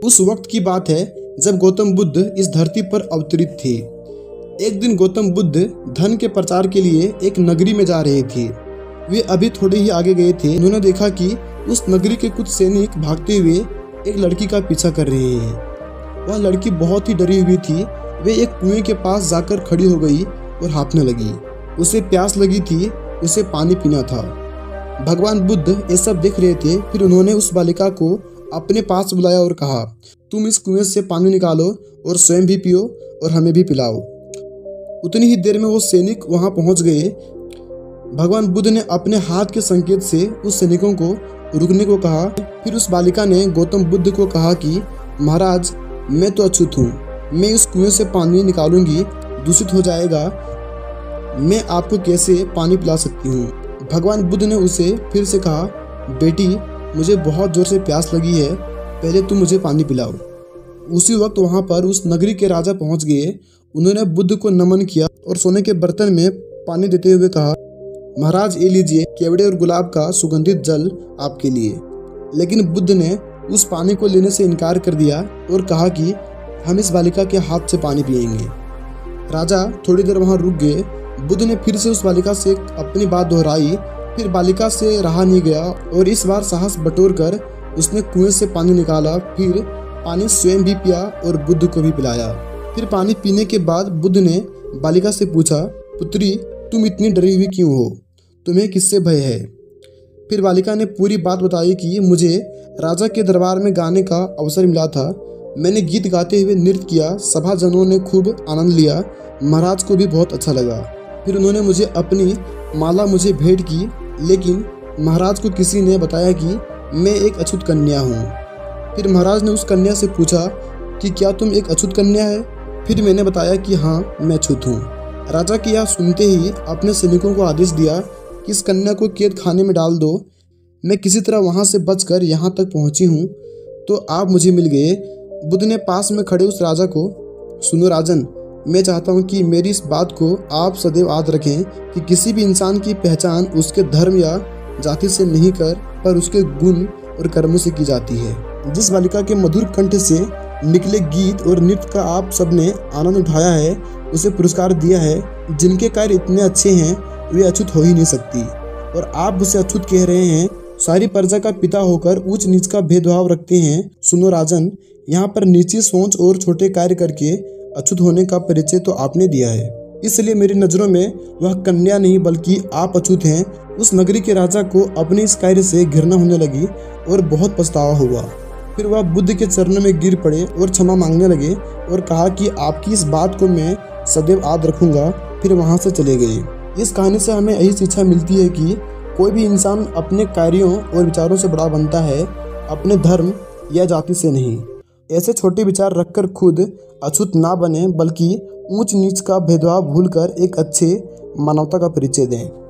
उस वक्त की बात है जब गौतम बुद्ध इस धरती पर अवतरित थे। एक दिन गौतम बुद्ध धन के प्रचार के लिए एक नगरी में जा रहे थे। वे अभी थोड़े ही आगे गए थे, उन्होंने देखा कि उस नगरी के कुछ सैनिक भागते हुए एक लड़की का पीछा कर रहे हैं। वह लड़की बहुत ही डरी हुई थी। वे एक कुएं के पास जाकर खड़ी हो गई और हाँफने लगी। उसे प्यास लगी थी, उसे पानी पीना था। भगवान बुद्ध ये सब देख रहे थे। फिर उन्होंने उस बालिका को अपने पास बुलाया और कहा, तुम इस कुएं से पानी निकालो और स्वयं भी पियो और हमें भी पिलाओ। उतनी ही देर में वो सैनिक वहां पहुंच गए। भगवान बुद्ध ने अपने हाथ के संकेत से उस सैनिकों को रुकने को कहा। फिर उस बालिका ने गौतम बुद्ध को कहा कि महाराज, मैं तो अछूत हूँ, मैं इस कुएं से पानी निकालूंगी, दूषित हो जाएगा, मैं आपको कैसे पानी पिला सकती हूँ। भगवान बुद्ध ने उसे फिर से कहा, बेटी, मुझे बहुत जोर से प्यास लगी है, पहले तुम मुझे पानी पिलाओ। उसी वक्त वहाँ पर उस नगरी के राजा पहुँच गए। उन्होंने बुद्ध को नमन किया और सोने के बर्तन में पानी देते हुए कहा, महाराज ये लीजिए केवड़े और गुलाब का सुगंधित जल आपके लिए। लेकिन बुद्ध ने उस पानी को लेने से इनकार कर दिया और कहा कि हम इस बालिका के हाथ से पानी पिएंगे। राजा थोड़ी देर वहां रुक गए। बुद्ध ने फिर से उस बालिका से अपनी बात दोहराई। फिर बालिका से रहा नहीं गया और इस बार साहस बटोर कर उसने कुएं से पानी निकाला। फिर पानी स्वयं भी पिया और बुद्ध को भी पिलाया। फिर पानी पीने के बाद बुद्ध ने बालिका से पूछा, पुत्री, तुम इतनी डरी हुई क्यों हो? तुम्हें किससे भय है? फिर बालिका ने पूरी बात बताई कि मुझे राजा के दरबार में गाने का अवसर मिला था। मैंने गीत गाते हुए नृत्य किया, सभाजनों ने खूब आनंद लिया, महाराज को भी बहुत अच्छा लगा। फिर उन्होंने मुझे अपनी माला मुझे भेंट की, लेकिन महाराज को किसी ने बताया कि मैं एक अछूत कन्या हूँ। फिर महाराज ने उस कन्या से पूछा कि क्या तुम एक अछूत कन्या है? फिर मैंने बताया कि हाँ, मैं अछूत हूँ। राजा की यह सुनते ही अपने सैनिकों को आदेश दिया कि इस कन्या को कैद खाने में डाल दो। मैं किसी तरह वहाँ से बचकर यहाँ तक पहुँची हूँ तो आप मुझे मिल गए। बुद्ध ने पास में खड़े उस राजा को, सुनो राजन, मैं चाहता हूँ कि मेरी इस बात को आप सदैव याद रखें कि किसी भी इंसान की पहचान उसके धर्म या जाति से नहीं पर उसके गुण और कर्मों से की जाती है। जिस बालिका के मधुर कंठ से निकले गीत और नृत्य का आप सबने आनंद उठाया है, उसे पुरस्कार दिया है। जिनके कार्य इतने अच्छे हैं वे अछूत हो ही नहीं सकती और आप उसे अछूत कह रहे हैं। सारी प्रजा का पिता होकर ऊंच नीच का भेदभाव रखते हैं। सुनो राजन, यहाँ पर नीची सोच और छोटे कार्य करके अछूत होने का परिचय तो आपने दिया है, इसलिए मेरी नज़रों में वह कन्या नहीं बल्कि आप अछूत हैं। उस नगरी के राजा को अपने इस कार्य से घृणा होने लगी और बहुत पछतावा हुआ। फिर वह बुद्ध के चरणों में गिर पड़े और क्षमा मांगने लगे और कहा कि आपकी इस बात को मैं सदैव याद रखूंगा। फिर वहाँ से चले गए। इस कहानी से हमें यही शिक्षा मिलती है कि कोई भी इंसान अपने कार्यों और विचारों से बड़ा बनता है, अपने धर्म या जाति से नहीं। ऐसे छोटे विचार रखकर खुद अछूत ना बने बल्कि ऊंच नीच का भेदभाव भूलकर एक अच्छे मानवता का परिचय दें।